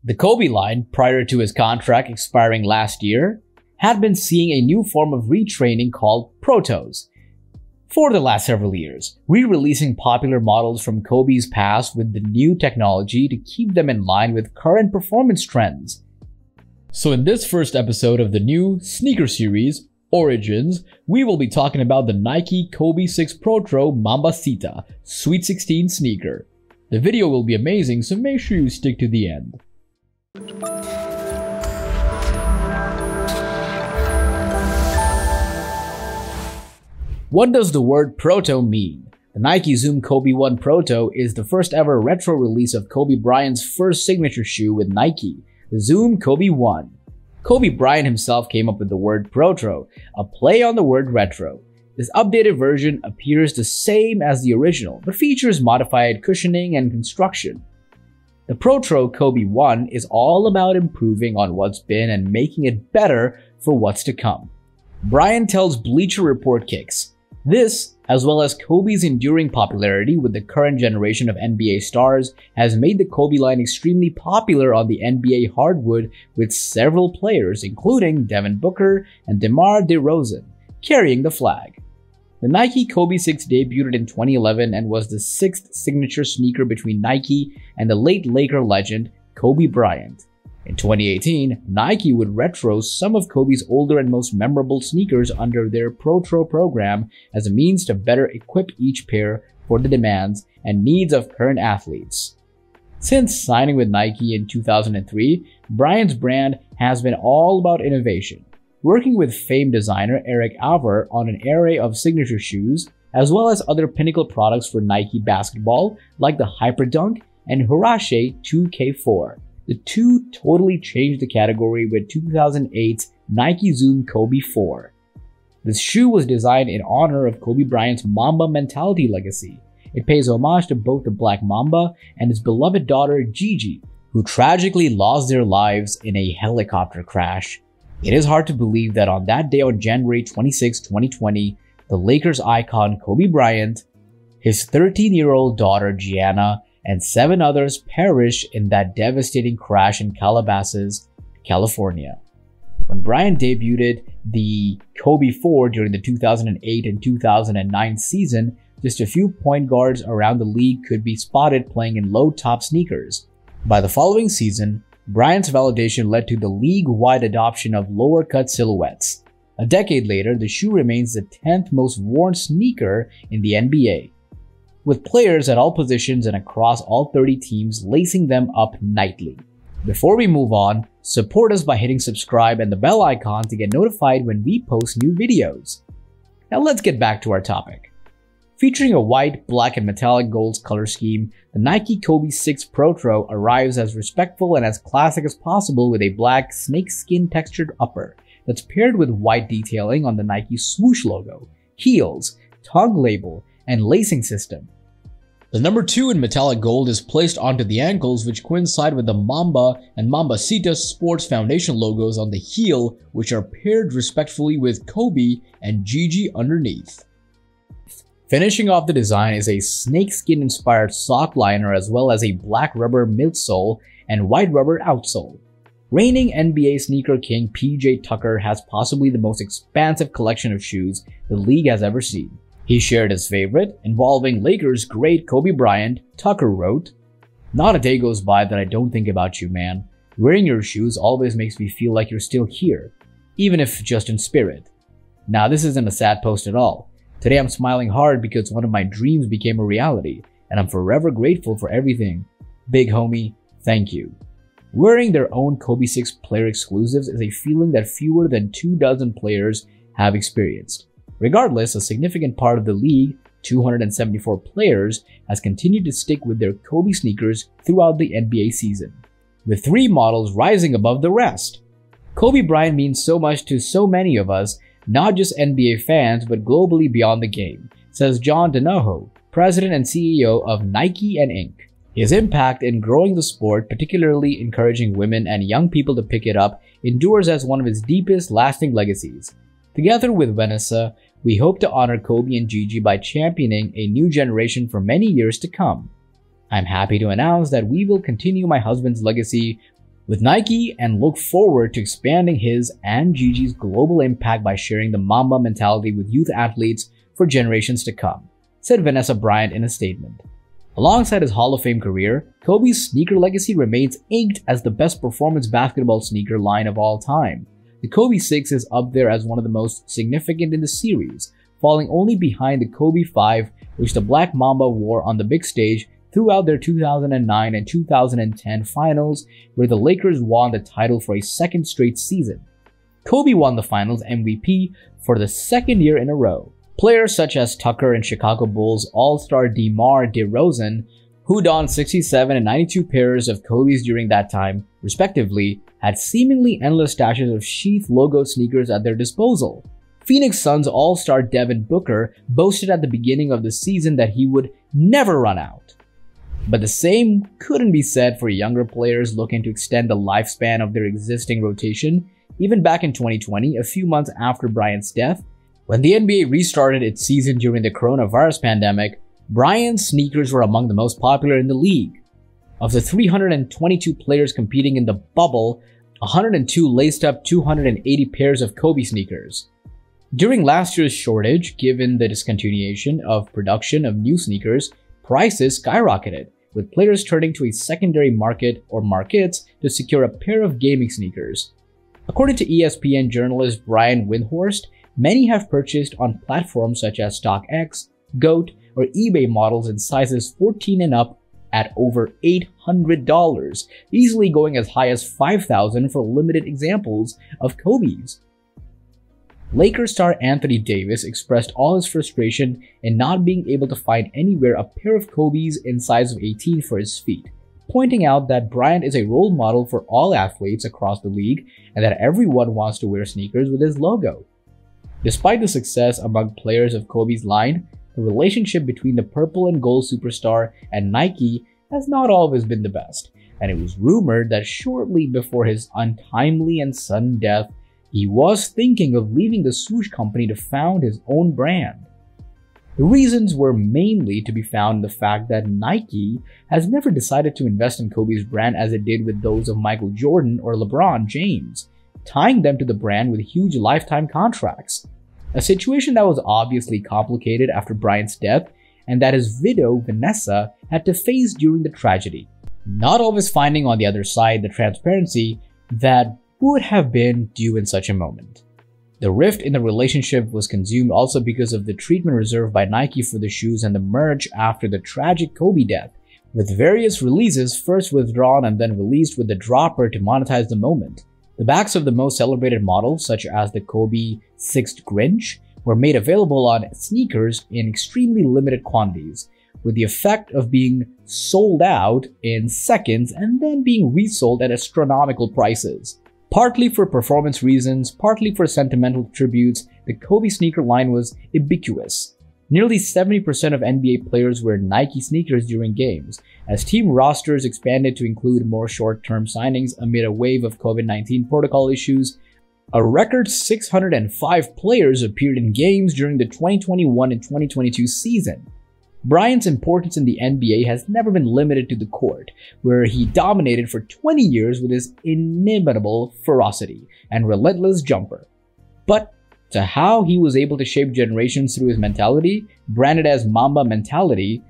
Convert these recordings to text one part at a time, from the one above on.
The Kobe line, prior to his contract expiring last year, had been seeing a new form of retraining called Protros for the last several years, re-releasing popular models from Kobe's past with the new technology to keep them in line with current performance trends. So in this first episode of the new sneaker series, Origins, we will be talking about the Nike Kobe 6 Protro Mambacita Sweet 16 sneaker. The video will be amazing, so make sure you stick to the end. What does the word Proto mean? The Nike Zoom Kobe 1 Proto is the first ever retro release of Kobe Bryant's first signature shoe with Nike, the Zoom Kobe 1. Kobe Bryant himself came up with the word Protro, a play on the word retro. This updated version appears the same as the original, but features modified cushioning and construction. The Protro Kobe 1 is all about improving on what's been and making it better for what's to come. Bryant tells Bleacher Report Kicks, this, as well as Kobe's enduring popularity with the current generation of NBA stars, has made the Kobe line extremely popular on the NBA hardwood, with several players, including Devin Booker and DeMar DeRozan, carrying the flag. The Nike Kobe 6 debuted in 2011 and was the sixth signature sneaker between Nike and the late Laker legend Kobe Bryant. In 2018, Nike would retro some of Kobe's older and most memorable sneakers under their Protro program as a means to better equip each pair for the demands and needs of current athletes. Since signing with Nike in 2003, Bryant's brand has been all about innovation, working with famed designer Eric Alvar on an array of signature shoes, as well as other pinnacle products for Nike basketball like the Hyperdunk and Huarache 2K4. The two totally changed the category with 2008's Nike Zoom Kobe 4. This shoe was designed in honor of Kobe Bryant's Mamba mentality legacy. It pays homage to both the Black Mamba and his beloved daughter Gigi, who tragically lost their lives in a helicopter crash. It is hard to believe that on that day on January 26, 2020, the Lakers icon Kobe Bryant, his 13-year-old daughter Gianna, and 7 others perished in that devastating crash in Calabasas, California. When Bryant debuted the Kobe 4 during the 2008 and 2009 season, just a few point guards around the league could be spotted playing in low-top sneakers. By the following season, Bryant's validation led to the league-wide adoption of lower-cut silhouettes. A decade later, the shoe remains the 10th most worn sneaker in the NBA, with players at all positions and across all 30 teams lacing them up nightly. Before we move on, support us by hitting subscribe and the bell icon to get notified when we post new videos. Now let's get back to our topic. Featuring a white, black, and metallic gold color scheme, the Nike Kobe 6 Protro arrives as respectful and as classic as possible with a black snakeskin textured upper that's paired with white detailing on the Nike swoosh logo, heels, tongue label, and lacing system. The number 2 in metallic gold is placed onto the ankles, which coincide with the Mamba and Mambacita Sports Foundation logos on the heel, which are paired respectfully with Kobe and Gigi underneath. Finishing off the design is a snakeskin inspired sock liner as well as a black rubber midsole and white rubber outsole. Reigning NBA sneaker king PJ Tucker has possibly the most expansive collection of shoes the league has ever seen. He shared his favorite, involving Lakers great Kobe Bryant. Tucker wrote, "Not a day goes by that I don't think about you, man. Wearing your shoes always makes me feel like you're still here, even if just in spirit." Now this isn't a sad post at all. Today I'm smiling hard because one of my dreams became a reality, and I'm forever grateful for everything. Big homie, thank you. Wearing their own Kobe 6 player exclusives is a feeling that fewer than 24 players have experienced. Regardless, a significant part of the league, 274 players, has continued to stick with their Kobe sneakers throughout the NBA season, with 3 models rising above the rest. Kobe Bryant means so much to so many of us, not just NBA fans but globally beyond the game, says John Donahoe, president and CEO of Nike and Inc. His impact in growing the sport, particularly encouraging women and young people to pick it up, endures as one of his deepest lasting legacies. Together with Vanessa, we hope to honor Kobe and Gigi by championing a new generation for many years to come. I'm happy to announce that we will continue my husband's legacy with Nike and look forward to expanding his and Gigi's global impact by sharing the Mamba mentality with youth athletes for generations to come, said Gianna Bryant in a statement. Alongside his Hall of Fame career, Kobe's sneaker legacy remains inked as the best performance basketball sneaker line of all time. The Kobe 6 is up there as one of the most significant in the series, falling only behind the Kobe 5, which the Black Mamba wore on the big stage throughout their 2009 and 2010 finals, where the Lakers won the title for a second straight season. Kobe won the finals MVP for the second year in a row. Players such as Tucker and Chicago Bulls All-Star DeMar DeRozan, who donned 67 and 92 pairs of Kobe's during that time, respectively, had seemingly endless stashes of Sheath logo sneakers at their disposal. Phoenix Suns All-Star Devin Booker boasted at the beginning of the season that he would never run out. But the same couldn't be said for younger players looking to extend the lifespan of their existing rotation. Even back in 2020, a few months after Bryant's death, when the NBA restarted its season during the coronavirus pandemic, Bryant's sneakers were among the most popular in the league. Of the 322 players competing in the bubble, 102 laced up 280 pairs of Kobe sneakers. During last year's shortage, given the discontinuation of production of new sneakers, prices skyrocketed, with players turning to a secondary market or markets to secure a pair of gaming sneakers. According to ESPN journalist Brian Windhorst, many have purchased on platforms such as StockX, GOAT, or eBay models in sizes 14 and up at over $800, easily going as high as $5,000 for limited examples of Kobe's. Lakers star Anthony Davis expressed all his frustration in not being able to find anywhere a pair of Kobe's in size of 18 for his feet, pointing out that Bryant is a role model for all athletes across the league and that everyone wants to wear sneakers with his logo. Despite the success among players of Kobe's line, the relationship between the purple and gold superstar and Nike has not always been the best, and it was rumored that shortly before his untimely and sudden death, he was thinking of leaving the swoosh company to found his own brand. The reasons were mainly to be found in the fact that Nike has never decided to invest in Kobe's brand as it did with those of Michael Jordan or LeBron James, tying them to the brand with huge lifetime contracts. A situation that was obviously complicated after Bryant's death and that his widow, Vanessa, had to face during the tragedy, not always finding on the other side the transparency that would have been due in such a moment. The rift in the relationship was consumed also because of the treatment reserved by Nike for the shoes and the merch after the tragic Kobe death, with various releases first withdrawn and then released with the dropper to monetize the moment. The backs of the most celebrated models, such as the Kobe 6 Grinch, were made available on sneakers in extremely limited quantities, with the effect of being sold out in seconds and then being resold at astronomical prices. Partly for performance reasons, partly for sentimental tributes, the Kobe sneaker line was ubiquitous. Nearly 70% of NBA players wear Nike sneakers during games, as team rosters expanded to include more short-term signings amid a wave of COVID-19 protocol issues. A record 605 players appeared in games during the 2021 and 2022 season. Bryant's importance in the NBA has never been limited to the court, where he dominated for 20 years with his inimitable ferocity and relentless jumper. But to how he was able to shape generations through his mentality, branded as Mamba mentality,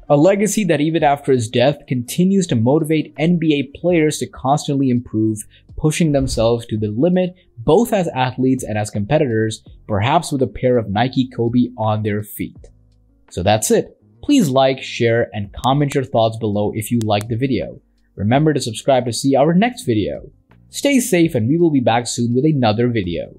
a legacy that even after his death continues to motivate NBA players to constantly improve, pushing themselves to the limit both as athletes and as competitors, perhaps with a pair of Nike Kobe on their feet. So that's it. Please like, share, and comment your thoughts below if you liked the video. Remember to subscribe to see our next video. Stay safe and we will be back soon with another video.